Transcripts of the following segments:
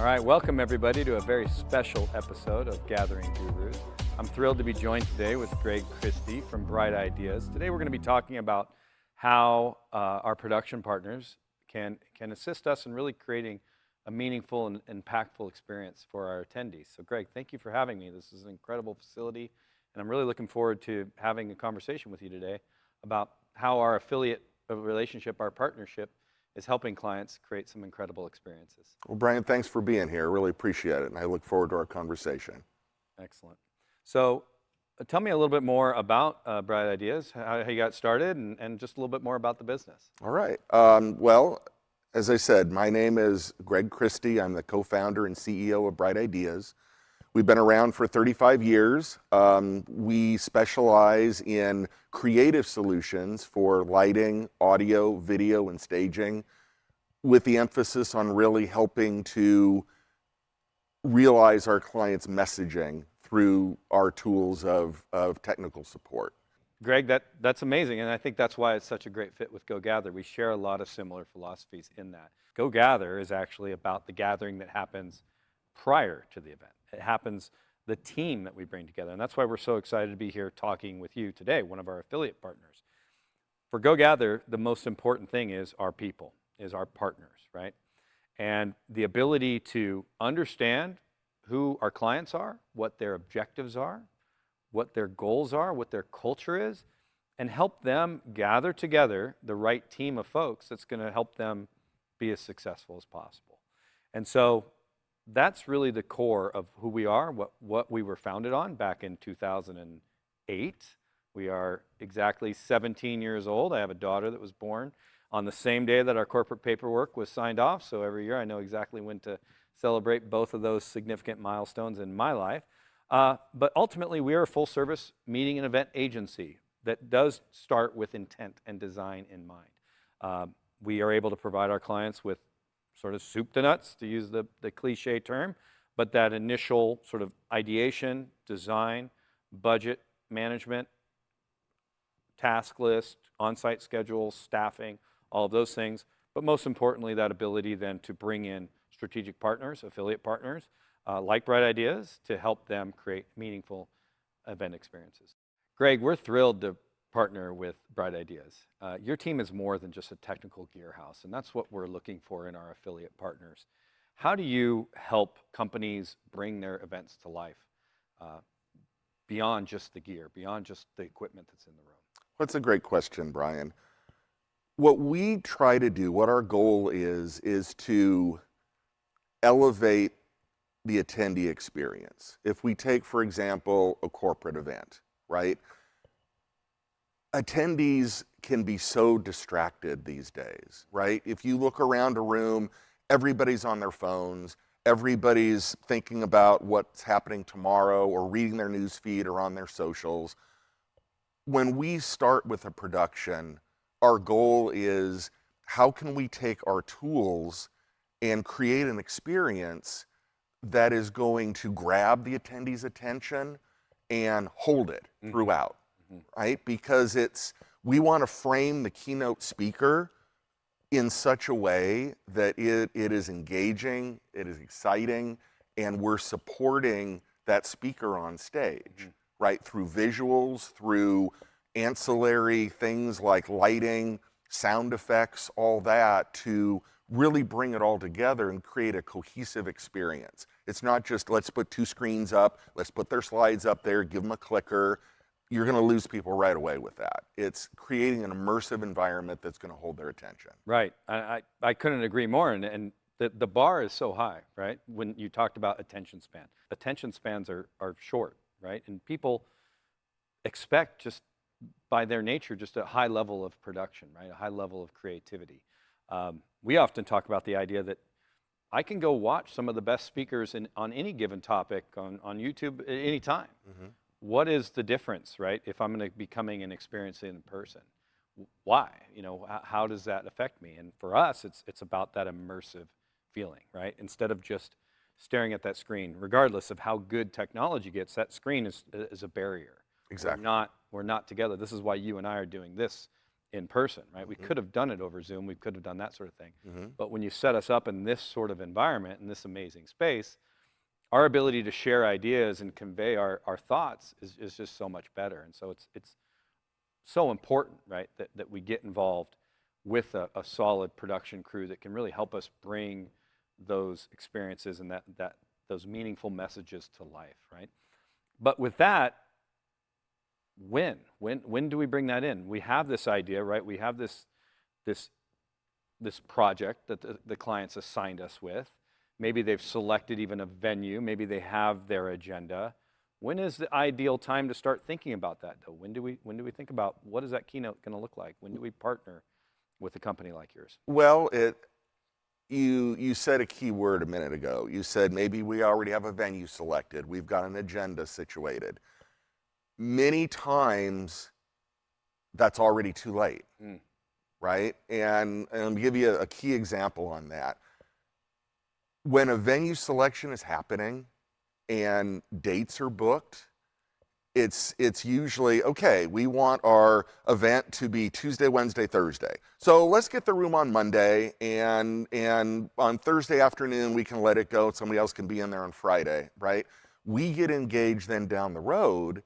All right, welcome everybody to a very special episode of Gathering Gurus. I'm thrilled to be joined today with Greg Christy from Brite Ideas. Today we're going to be talking about how our production partners can assist us in really creating a meaningful and impactful experience for our attendees. So Greg, thank you for having me. This is an incredible facility, and I'm really looking forward to having a conversation with you today about how our affiliate relationship, our partnership, is helping clients create some incredible experiences. Well, Brian, thanks for being here. Really appreciate it, and I look forward to our conversation. Excellent. So tell me a little bit more about Brite Ideas, how you got started, and just a little bit more about the business. All right. Well, as I said, my name is Greg Christy. I'm the co-founder and CEO of Brite Ideas. We've been around for 35 years. We specialize in creative solutions for lighting, audio, video, and staging, with the emphasis on really helping to realize our clients' messaging through our tools of technical support. Greg, that's amazing, and I think that's why it's such a great fit with GoGather. We share a lot of similar philosophies in that. GoGather is actually about the gathering that happens prior to the event. It happens, the team that we bring together, and that's why we're so excited to be here talking with you today, one of our affiliate partners. For GoGather, the most important thing is our people, is our partners, right? And the ability to understand who our clients are, what their objectives are, what their goals are, what their culture is, and help them gather together the right team of folks that's going to help them be as successful as possible. And so that's really the core of who we are, what we were founded on back in 2008. We are exactly 17 years old. I have a daughter that was born on the same day that our corporate paperwork was signed off, so every year I know exactly when to celebrate both of those significant milestones in my life. But ultimately, we are a full-service meeting and event agency that does start with intent and design in mind. We are able to provide our clients with sort of soup to nuts, to use the cliche term, but that initial sort of ideation, design, budget management, task list, on-site schedules, staffing, all of those things, but most importantly, that ability then to bring in strategic partners, affiliate partners, like Brite Ideas, to help them create meaningful event experiences. Greg, we're thrilled to partner with Brite Ideas. Your team is more than just a technical gear house, and that's what we're looking for in our affiliate partners. How do you help companies bring their events to life beyond just the gear, beyond just the equipment that's in the room? That's a great question, Brian. What we try to do, what our goal is to elevate the attendee experience. If we take, for example, a corporate event, right? Attendees can be so distracted these days, right? If you look around a room, everybody's on their phones, everybody's thinking about what's happening tomorrow or reading their news feed or on their socials. When we start with a production, our goal is how can we take our tools and create an experience that is going to grab the attendee's attention and hold it throughout. Right? Because we want to frame the keynote speaker in such a way that it is engaging, it is exciting, and we're supporting that speaker on stage, right? Through visuals, through ancillary things like lighting, sound effects, all that, to really bring it all together and create a cohesive experience. It's not just let's put two screens up, let's put their slides up there, give them a clicker. You're going to lose people right away with that. It's creating an immersive environment that's going to hold their attention. Right. I couldn't agree more. And the bar is so high, right? When you talked about attention span. Attention spans are short, right? And people expect, just by their nature, just a high level of production, right? A high level of creativity. We often talk about the idea that I can go watch some of the best speakers on any given topic on YouTube at any time. What is the difference, right, if I'm going to be coming and experiencing it in person? Why? You know, how does that affect me? And for us, it's about that immersive feeling, right? Instead of just staring at that screen, regardless of how good technology gets, that screen is a barrier. Exactly. We're not together. This is why you and I are doing this in person, right? We could have done it over Zoom, we could have done that sort of thing. But when you set us up in this sort of environment, in this amazing space, our ability to share ideas and convey our thoughts is just so much better. And so it's so important, right, that we get involved with a solid production crew that can really help us bring those experiences and those meaningful messages to life, right? But with that, when do we bring that in? We have this idea, right? We have this project that the clients assigned us with. Maybe they've selected even a venue. Maybe they have their agenda. When is the ideal time to start thinking about that, though? When do we think about what is that keynote going to look like? When do we partner with a company like yours? Well, you said a key word a minute ago. You said maybe we already have a venue selected. We've got an agenda situated. Many times, that's already too late, right? And I'll give you a key example on that. When a venue selection is happening and dates are booked, it's usually, okay, we want our event to be Tuesday, Wednesday, Thursday. So let's get the room on Monday, and on Thursday afternoon, we can let it go. Somebody else can be in there on Friday, right? We get engaged then down the road,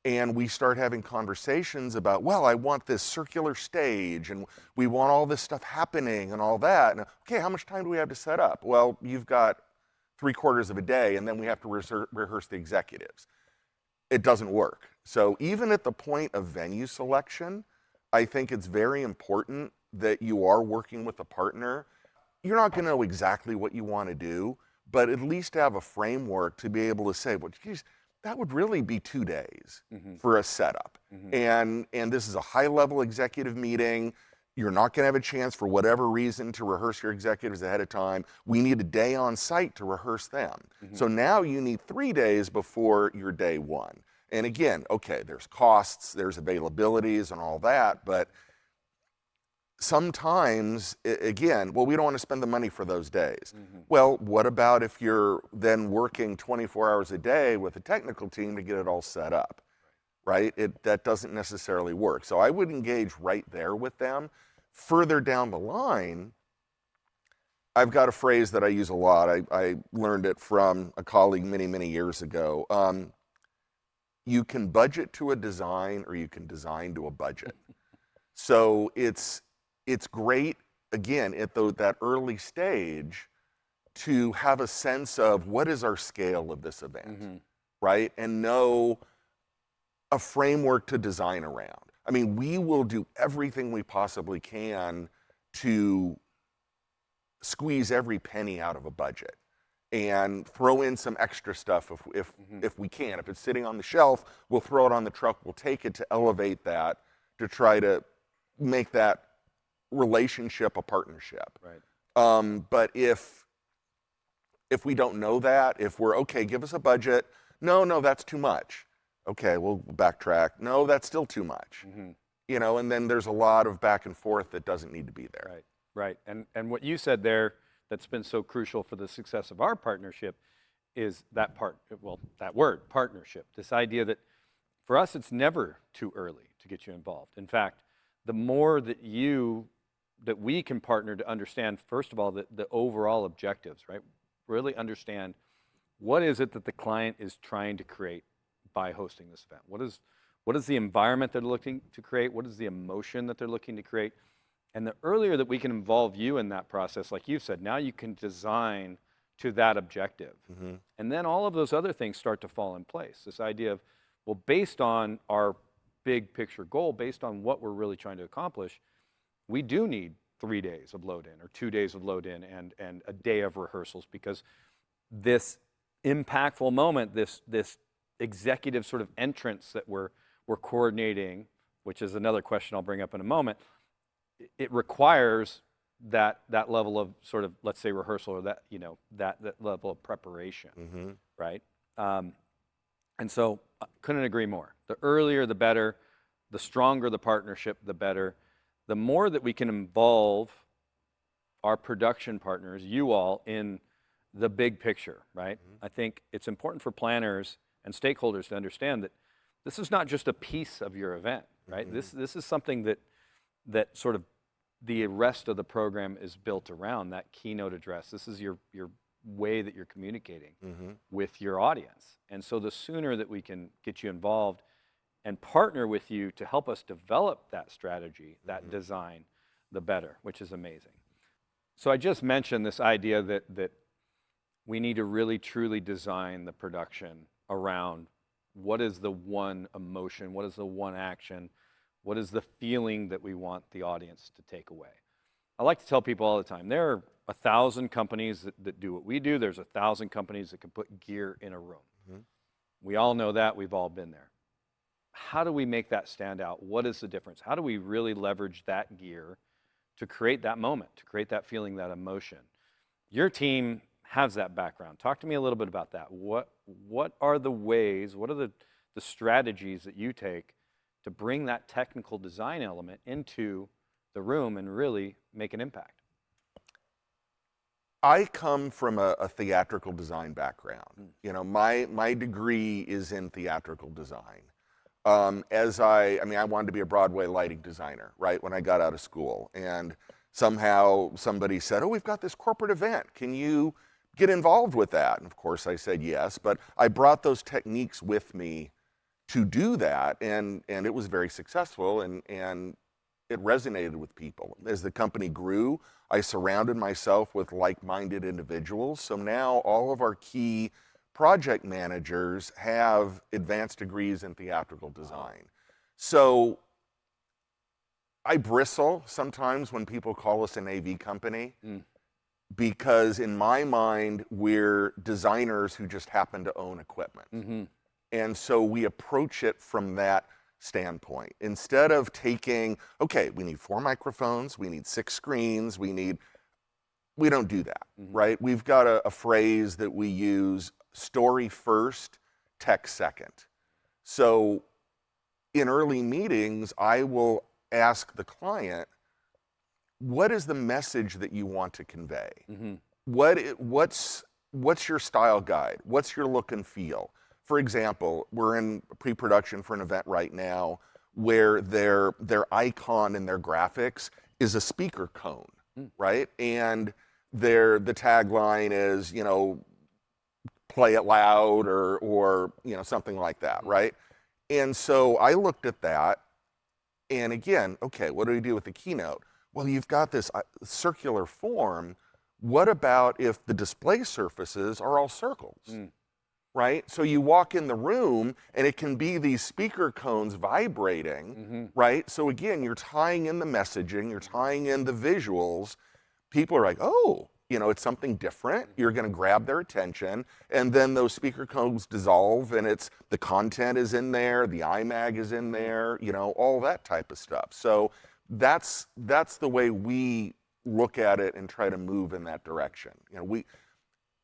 and we start having conversations about, well, I want this circular stage, and we want all this stuff happening and all that. And, okay, how much time do we have to set up? Well, you've got 3/4 of a day, and then we have to rehearse the executives. It doesn't work. So even at the point of venue selection, I think it's very important that you are working with a partner. You're not going to know exactly what you want to do, but at least have a framework to be able to say, well, geez, that would really be 2 days for a setup. And this is a high-level executive meeting. You're not going to have a chance for whatever reason to rehearse your executives ahead of time. We need a day on site to rehearse them. So now you need 3 days before your day one. And again, okay, there's costs, there's availabilities and all that, but sometimes, again, well, we don't want to spend the money for those days. Well, what about if you're then working 24 hours a day with a technical team to get it all set up, right? That doesn't necessarily work. So I would engage right there with them. Further down the line, I've got a phrase that I use a lot. I learned it from a colleague many, many years ago. You can budget to a design, or you can design to a budget. So it's great, again, at that early stage to have a sense of what is our scale of this event, right? And know a framework to design around. I mean, we will do everything we possibly can to squeeze every penny out of a budget and throw in some extra stuff if we can. If it's sitting on the shelf, we'll throw it on the truck, we'll take it to elevate that, to try to make that relationship a partnership. Right. But if we don't know that, if we're, okay, give us a budget, no, that's too much. Okay, we'll backtrack. No, that's still too much. You know, and then there's a lot of back and forth that doesn't need to be there. Right. And what you said there that's been so crucial for the success of our partnership is that word, partnership. This idea that for us, it's never too early to get you involved. In fact, the more that we can partner to understand, first of all, the overall objectives, right? Really understand what is it that the client is trying to create by hosting this event. What is the environment they're looking to create? What is the emotion that they're looking to create? And the earlier that we can involve you in that process, like you said, now you can design to that objective. And then all of those other things start to fall in place. This idea of, well, based on our big picture goal, based on what we're really trying to accomplish, we do need 3 days of load in or 2 days of load in and a day of rehearsals, because this impactful moment, this executive sort of entrance that we're coordinating, which is another question I'll bring up in a moment, it requires that level of sort of, let's say, rehearsal, or that level of preparation, right? And so couldn't agree more. The earlier, the better. The stronger the partnership, the better. The more that we can involve our production partners, you all, in the big picture, right? I think it's important for planners and stakeholders to understand that this is not just a piece of your event, right? This is something that that sort of the rest of the program is built around that keynote address. This is your way that you're communicating with your audience. And so the sooner that we can get you involved and partner with you to help us develop that strategy, that design, the better, which is amazing. So I just mentioned this idea that we need to really truly design the production around what is the one emotion, what is the one action, what is the feeling that we want the audience to take away. I like to tell people all the time, there are 1,000 companies that do what we do. There's 1,000 companies that can put gear in a room. We all know that. We've all been there. How do we make that stand out? What is the difference? How do we really leverage that gear to create that moment, to create that feeling, that emotion? Your team has that background. Talk to me a little bit about that. What are the ways, what are the strategies that you take to bring that technical design element into the room and really make an impact? I come from a theatrical design background. You know, my degree is in theatrical design. I wanted to be a Broadway lighting designer, right, when I got out of school. And somehow somebody said, oh, we've got this corporate event. Can you get involved with that? And of course I said yes, but I brought those techniques with me to do that, and it was very successful, and it resonated with people. As the company grew, I surrounded myself with like-minded individuals. So now all of our key project managers have advanced degrees in theatrical design. So I bristle sometimes when people call us an AV company, because in my mind, we're designers who just happen to own equipment. And so we approach it from that standpoint. Instead of taking, okay, we need 4 microphones, we need 6 screens, we don't do that, right? We've got a phrase that we use, story first, tech second. So in early meetings, I will ask the client, what is the message that you want to convey? What's your style guide? What's your look and feel? For example, we're in pre-production for an event right now where their icon in their graphics is a speaker cone, right? And the tagline is, you know, play it loud or you know, something like that, right? And so I looked at that, and again, okay, what do we do with the keynote? Well, you've got this circular form. What about if the display surfaces are all circles? Right? So you walk in the room and it can be these speaker cones vibrating, right? So again, you're tying in the messaging, you're tying in the visuals. People are like, oh, you know, it's something different. You're going to grab their attention, and then those speaker cones dissolve, and the content is in there, the iMag is in there, you know, all that type of stuff. So that's the way we look at it and try to move in that direction. You know,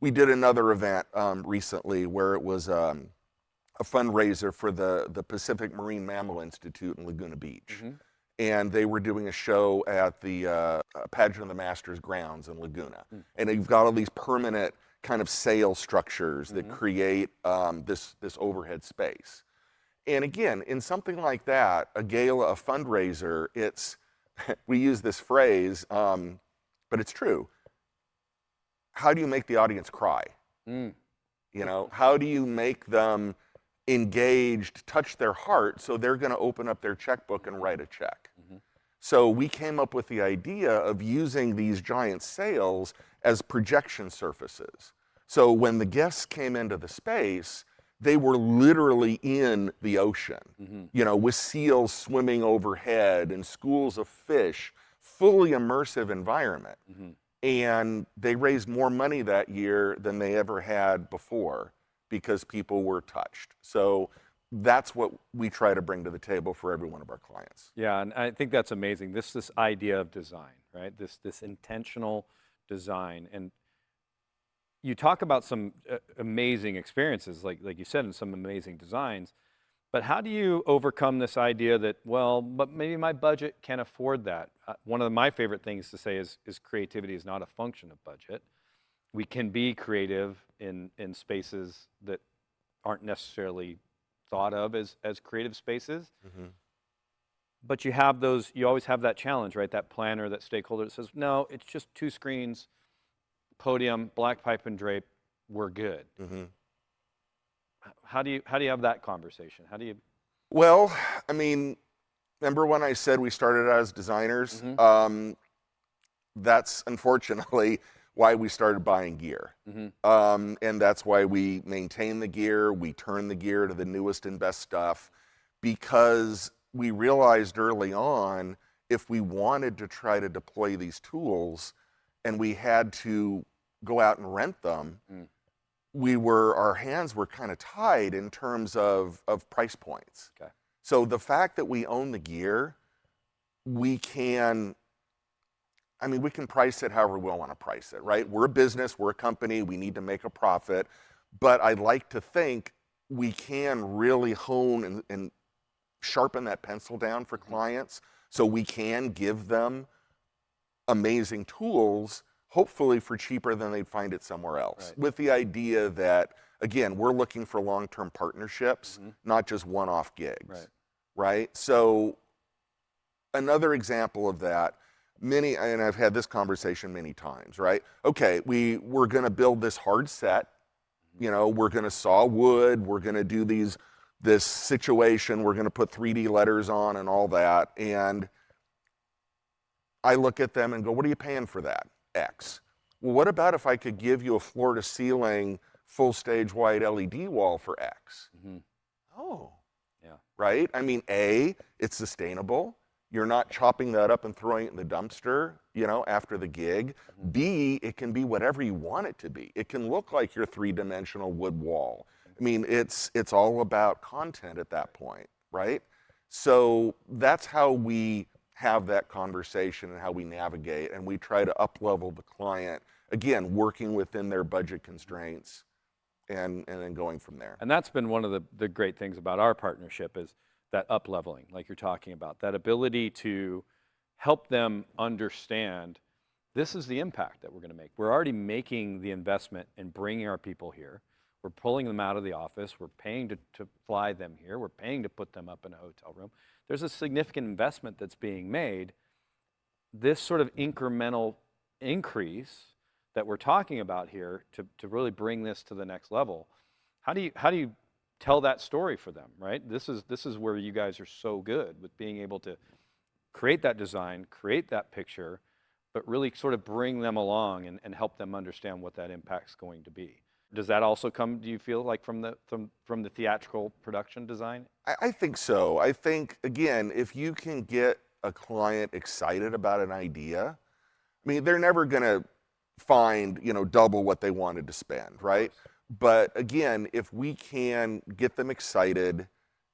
we did another event recently where it was a fundraiser for the Pacific Marine Mammal Institute in Laguna Beach. And they were doing a show at the Pageant of the Masters grounds in Laguna. And you've got all these permanent kind of sail structures that create this overhead space. And again, in something like that, a gala, a fundraiser, we use this phrase, but it's true. How do you make the audience cry? You know, how do you make them engaged, touch their heart, so they're going to open up their checkbook and write a check? So we came up with the idea of using these giant sails as projection surfaces. So when the guests came into the space, they were literally in the ocean, you know, with seals swimming overhead and schools of fish, fully immersive environment. And they raised more money that year than they ever had before because people were touched. So that's what we try to bring to the table for every one of our clients. Yeah, and I think that's amazing. This idea of design, right? This intentional design. And you talk about some amazing experiences, like you said, and some amazing designs. But how do you overcome this idea that, well, but maybe my budget can't afford that? One of my favorite things to say is creativity is not a function of budget. We can be creative in spaces that aren't necessarily thought of as creative spaces. But you have those, you always have that challenge, right? That planner, that stakeholder that says, no, it's just 2 screens, podium, black pipe and drape, we're good. Hmm. How do you have that conversation? How do you? Well, I mean, remember when I said we started out as designers? Mm-hmm. That's unfortunately why we started buying gear. Mm-hmm. And that's why we maintain the gear, we turn the gear to the newest and best stuff, because we realized early on if we wanted to try to deploy these tools and we had to go out and rent them, our hands were kind of tied in terms of price points. Okay. So the fact that we own the gear, we can price it however we want to price it, right? We're a business, we're a company, we need to make a profit, but I'd like to think we can really hone and sharpen that pencil down for clients so we can give them amazing tools, hopefully for cheaper than they'd find it somewhere else. Right. With the idea that, again, we're looking for long-term partnerships, not just one-off gigs, right? So another example of that, and I've had this conversation many times, right? Okay, we're going to build this hard set. You know, we're going to saw wood. We're going to do this situation. We're going to put 3D letters on and all that. And I look at them and go, what are you paying for that? X. Well, what about if I could give you a floor-to-ceiling, full stage wide LED wall for X? Oh, yeah, right? I mean, A, it's sustainable. You're not chopping that up and throwing it in the dumpster, you know, after the gig. B, it can be whatever you want it to be. It can look like your 3-dimensional wood wall. I mean, it's all about content at that point, right? So that's how we have that conversation and how we navigate, and we try to up-level the client, again, working within their budget constraints and then going from there. And that's been one of the great things about our partnership is that up-leveling, like you're talking about, that ability to help them understand this is the impact that we're going to make. We're already making the investment in bringing our people here. We're pulling them out of the office. We're paying to fly them here. We're paying to put them up in a hotel room. There's a significant investment that's being made. This sort of incremental increase that we're talking about here to really bring this to the next level, how do you tell that story for them, right? This is where you guys are so good with being able to create that design, create that picture, but really sort of bring them along and help them understand what that impact's going to be. Does that also come, do you feel like from the theatrical production design? I think so. I think, again, if you can get a client excited about an idea, I mean, they're never going to find, you know, double what they wanted to spend, right? But again, if we can get them excited,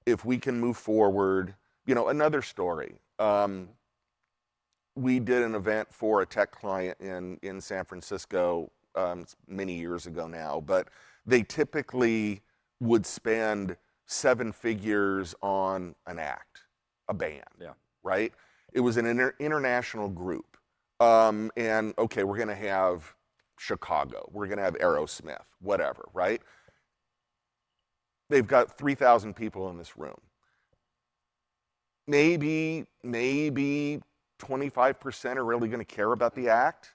if we can move forward, you know, another story. We did an event for a tech client in San Francisco many years ago now, but they typically would spend 7 figures on an act, a band, right? It was an international group. And okay, we're going to have Chicago, we're going to have Aerosmith, whatever, right? They've got 3,000 people in this room. Maybe 25% are really going to care about the act,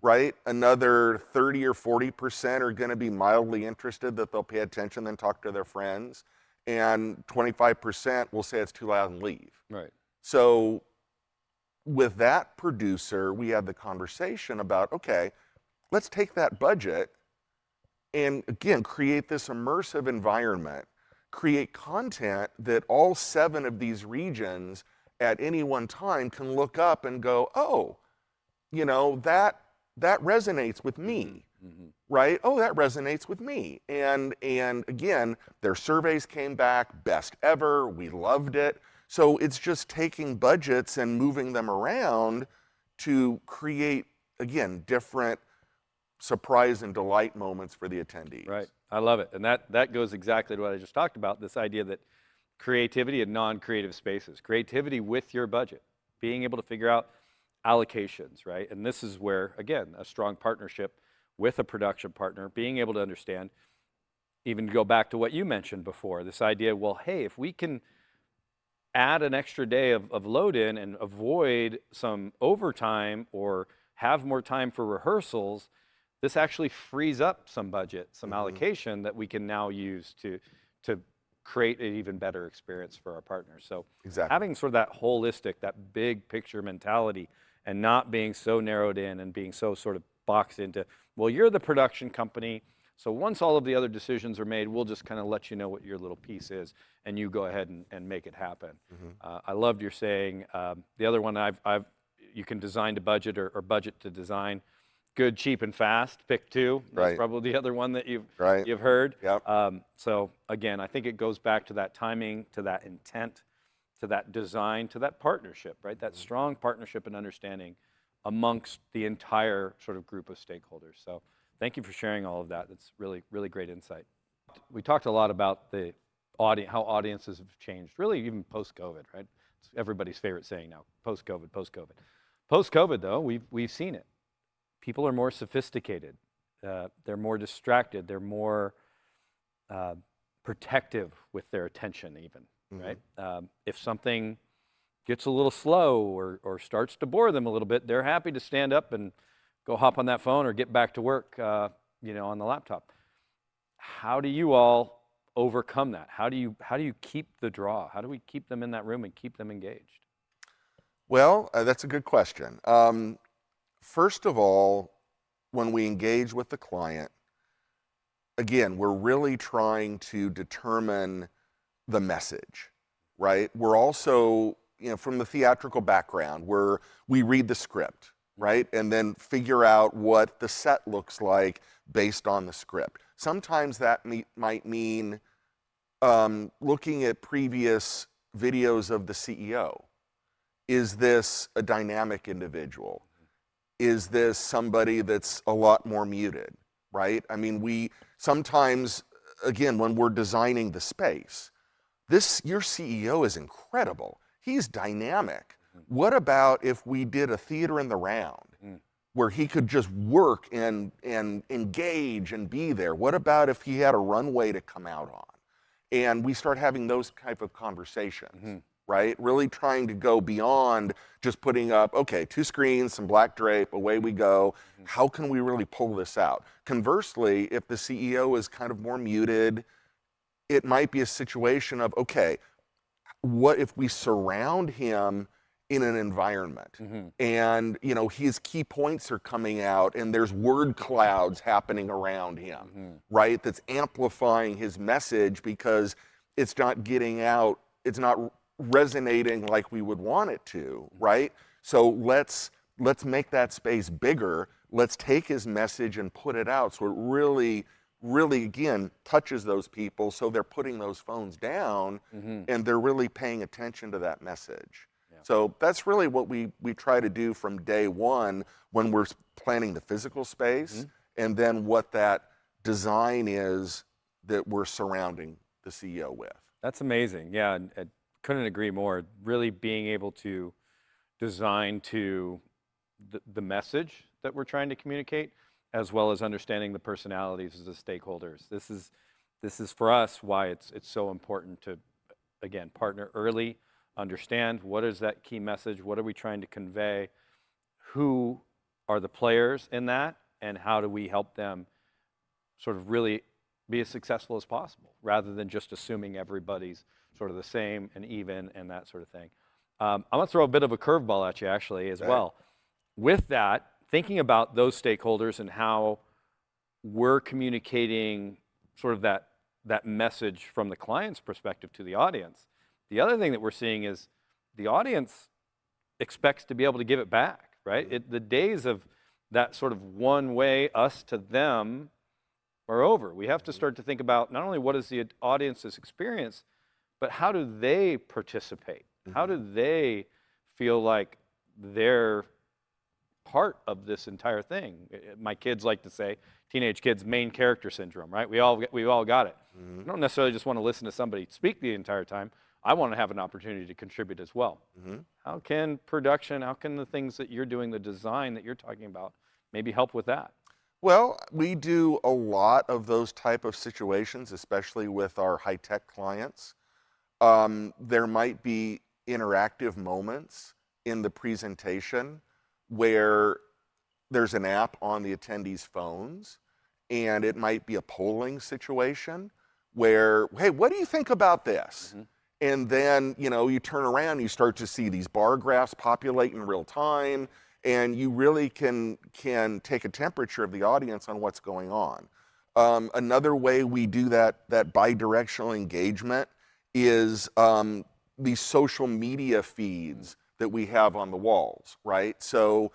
right? Another 30 or 40% are going to be mildly interested that they'll pay attention, then talk to their friends. And 25% will say it's too loud and leave. Right. So with that producer, we had the conversation about, okay, let's take that budget and, again, create this immersive environment, create content that all 7 of these regions at any one time can look up and go, oh, you know, that resonates with me, right? Oh, that resonates with me. And again, their surveys came back, best ever, we loved it. So it's just taking budgets and moving them around to create, again, different surprise and delight moments for the attendees. Right. I love it. And that goes exactly to what I just talked about, this idea that creativity in non-creative spaces, creativity with your budget, being able to figure out allocations, right? And this is where, again, a strong partnership with a production partner, being able to understand, even go back to what you mentioned before, this idea, well, hey, if we can add an extra day of load in and avoid some overtime or have more time for rehearsals, this actually frees up some budget, some allocation that we can now use to create an even better experience for our partners. So Exactly. having sort of that holistic, that big picture mentality, and not being so narrowed in and being so sort of boxed into, well, you're the production company, so once all of the other decisions are made, we'll just kind of let you know what your little piece is, and you go ahead and make it happen. I loved your saying. The other one, you can design to budget or budget to design. Good, cheap, and fast. Pick two. That's Right. probably the other one that you've Right. heard. Yep. So again, I think it goes back to that timing, to that intent, to that design, to that partnership, right? That strong partnership and understanding amongst the entire sort of group of stakeholders. So thank you for sharing all of that. That's really, really great insight. We talked a lot about the audience, how audiences have changed, really even post-COVID, right? It's everybody's favorite saying now, post-COVID, post-COVID. Post-COVID, though, we've seen it. People are more sophisticated. They're more distracted. They're more protective with their attention even, right? If something gets a little slow or starts to bore them a little bit, they're happy to stand up and go hop on that phone or get back to work, on the laptop. How do you all overcome that? How do you keep the draw? How do we keep them in that room and keep them engaged? Well, that's a good question. First of all, when we engage with the client, again, we're really trying to determine the message, right? We're also, from the theatrical background, where we read the script, right? And then figure out what the set looks like based on the script. Sometimes that might mean looking at previous videos of the CEO. Is this a dynamic individual? Is this somebody that's a lot more muted, right? I mean, we sometimes, again, when we're designing the space, your CEO is incredible. He's dynamic. What about if we did a theater in the round where he could just work and engage and be there? What about if he had a runway to come out on? And we start having those type of conversations. Right? Really trying to go beyond just putting up, okay, 2 screens, some black drape, away we go. How can we really pull this out? Conversely, if the CEO is kind of more muted, it might be a situation of, okay, what if we surround him in an environment and, his key points are coming out and there's word clouds happening around him, right? That's amplifying his message because it's not getting out, it's not resonating like we would want it to, right? So let's make that space bigger. Let's take his message and put it out so it really, really, again, touches those people so they're putting those phones down and they're really paying attention to that message. Yeah. So that's really what we try to do from day one when we're planning the physical space and then what that design is that we're surrounding the CEO with. That's amazing. Yeah, and couldn't agree more. Really being able to design to the message that we're trying to communicate, as well as understanding the personalities of the stakeholders. This is for us why it's so important to, again, partner early, understand what is that key message, what are we trying to convey, who are the players in that, and how do we help them sort of really be as successful as possible, rather than just assuming everybody's sort of the same and even and that sort of thing. I'm gonna throw a bit of a curveball at you actually as well. With that, thinking about those stakeholders and how we're communicating sort of that message from the client's perspective to the audience, the other thing that we're seeing is the audience expects to be able to give it back, right? The days of that sort of one way, us to them, are over. We have to start to think about not only what is the audience's experience, but how do they participate? How do they feel like they're part of this entire thing? My kids like to say, teenage kids, main character syndrome, right? We all got it. I don't necessarily just want to listen to somebody speak the entire time. I want to have an opportunity to contribute as well. How can production, how can the things that you're doing, the design that you're talking about, maybe help with that? Well, we do a lot of those type of situations, especially with our high-tech clients. There might be interactive moments in the presentation where there's an app on the attendees' phones, and it might be a polling situation where, hey, what do you think about this? Mm-hmm. And then, you turn around, you start to see these bar graphs populate in real time, and you really can take a temperature of the audience on what's going on. Another way we do that bi-directional engagement is these social media feeds that we have on the walls, right? So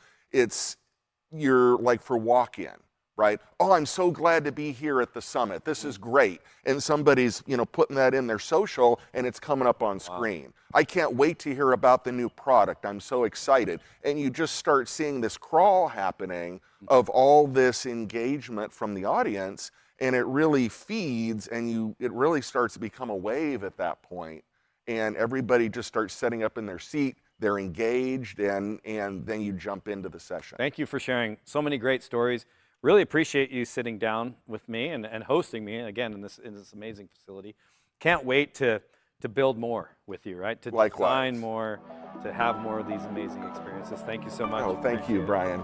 you're like for walk-in, right? Oh, I'm so glad to be here at the summit. This is great. And somebody's, putting that in their social, and it's coming up on screen. Wow. I can't wait to hear about the new product. I'm so excited. And you just start seeing this crawl happening of all this engagement from the audience, and it really feeds, and it really starts to become a wave at that point. And everybody just starts setting up in their seat. They're engaged, and then you jump into the session. Thank you for sharing so many great stories. Really appreciate you sitting down with me and hosting me again in this amazing facility. Can't wait to build more with you, right? To Likewise. Design more, to have more of these amazing experiences. Thank you so much. Oh, thank you, Brian.